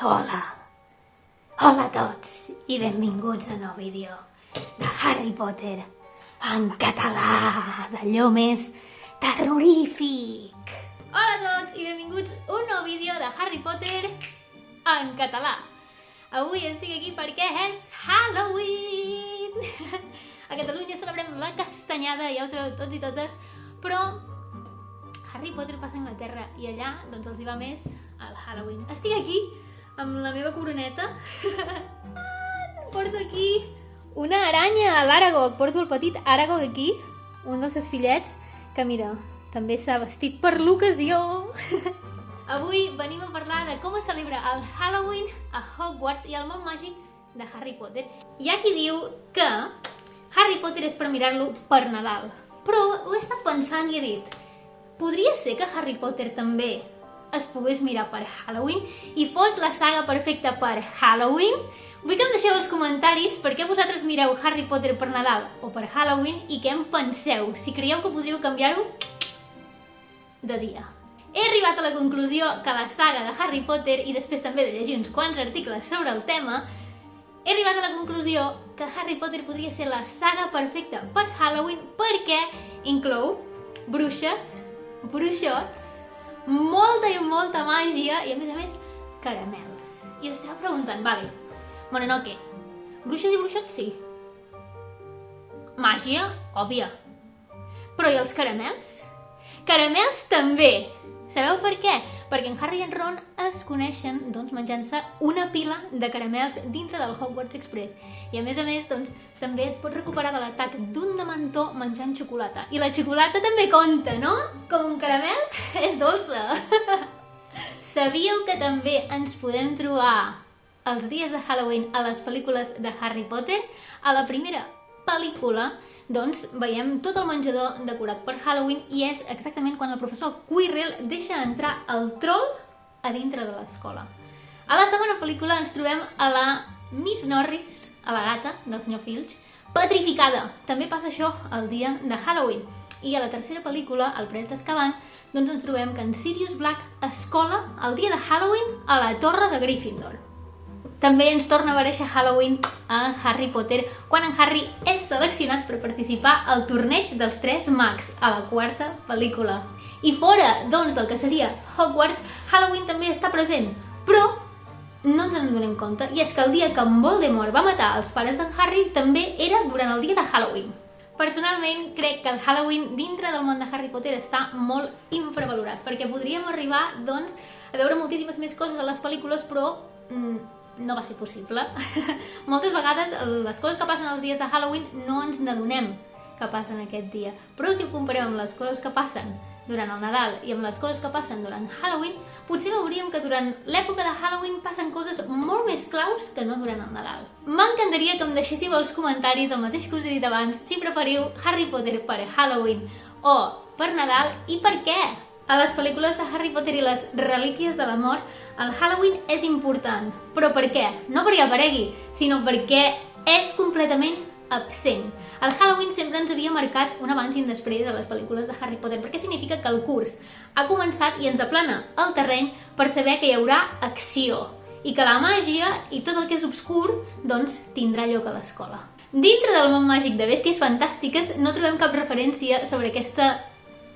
Hola, hola a tots i benvinguts a un nou vídeo de Harry Potter en català, d'allò més terrorífic. Hola a tots i benvinguts a un nou vídeo de Harry Potter en català. Avui estic aquí perquè és Halloween. A Catalunya celebrem la castanyada, ja ho sabeu tots i totes, però Harry Potter passa a Anglaterra i allà doncs els hi va més el Halloween. Estic aquí amb la meva coroneta. Porto aquí una aranya, l'Aragog. Porto el petit Aragog aquí, un dels seus fillets, que mira, també s'ha vestit per l'ocasió. Avui venim a parlar de com es celebra el Halloween a Hogwarts i el món màgic de Harry Potter. Hi ha qui diu que Harry Potter és per mirar-lo per Nadal, però ho he estat pensant i he dit, podria ser que Harry Potter també es pogués mirar per Halloween i fos la saga perfecta per Halloween? Vull que em deixeu als comentaris per què vosaltres mireu Harry Potter per Nadal o per Halloween i què en penseu, si creieu que podríeu canviar-ho de dia. He arribat a la conclusió que la saga de Harry Potter, i després també de llegir uns quants articles sobre el tema, he arribat a la conclusió que Harry Potter podria ser la saga perfecta per Halloween perquè inclou bruixes, bruixots, molta i molta màgia i, a més, caramels. I us esteu preguntant, vale, Mononoke, bruixes i bruixots sí. Màgia, òbvia. Però i els caramels? Caramels també! Sabeu per què? Perquè en Harry i en Ron es coneixen doncs, menjant-se una pila de caramels dintre del Hogwarts Express. I a més, doncs, també et pots recuperar de l'atac d'un dementor menjant xocolata. I la xocolata també compta, no? Com un caramel és dolça. Sabíeu que també ens podem trobar els dies de Halloween a les pel·lícules de Harry Potter? A la primera pel·lícula doncs veiem tot el menjador decorat per Halloween i és exactament quan el professor Quirrell deixa entrar el troll a dintre de l'escola. A la segona pel·lícula ens trobem a la Miss Norris, a la gata del senyor Filch, petrificada. També passa això el dia de Halloween. I a la tercera pel·lícula, El pres d'Azkaban, doncs ens trobem que en Sirius Black es cola el dia de Halloween a la torre de Gryffindor. També ens torna a aparèixer Halloween a Harry Potter quan en Harry és seleccionat per participar al torneig dels Tres Mags a la quarta pel·lícula. I fora, doncs, del que seria Hogwarts, Halloween també està present, però no ens en donem compte, i és que el dia que en Voldemort va matar els pares d'en Harry també era durant el dia de Halloween. Personalment, crec que el Halloween dintre del món de Harry Potter està molt infravalorat, perquè podríem arribar, doncs, a veure moltíssimes més coses a les pel·lícules, però no va ser possible. Moltes vegades les coses que passen els dies de Halloween no ens n'adonem que passen aquest dia. Però si ho comparem amb les coses que passen durant el Nadal i amb les coses que passen durant Halloween, potser veuríem que durant l'època de Halloween passen coses molt més claus que no durant el Nadal. M'encantaria que em deixéssiu als comentaris el mateix que us he dit abans, si preferiu Harry Potter per Halloween o per Nadal i per què. A les pel·lícules de Harry Potter i les relíquies de la mort, el Halloween és important. Però per què? No perquè aparegui, sinó perquè és completament absent. El Halloween sempre ens havia marcat un abans i un després a les pel·lícules de Harry Potter, perquè significa que el curs ha començat i ens aplana el terreny per saber que hi haurà acció i que la màgia i tot el que és obscur doncs tindrà lloc a l'escola. Dintre del món màgic de Bèsties Fantàstiques no trobem cap referència sobre aquesta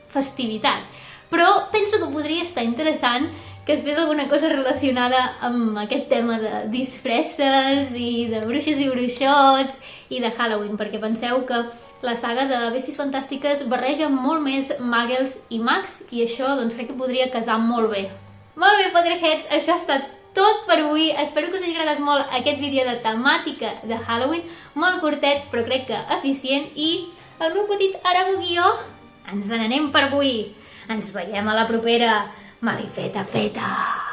festivitat, però penso que podria estar interessant que es fes alguna cosa relacionada amb aquest tema de disfresses i de bruixes i bruixots i de Halloween, perquè penseu que la saga de Bèsties Fantàstiques barreja molt més muggles i mags i això doncs crec que podria casar molt bé. Molt bé, Potterheads, això ha estat tot per avui. Espero que us hagi agradat molt aquest vídeo de temàtica de Halloween, molt curtet però crec que eficient, i el meu petit Aragog i jo ens n'anem per avui. Ens veiem a la propera. Malifeta feta!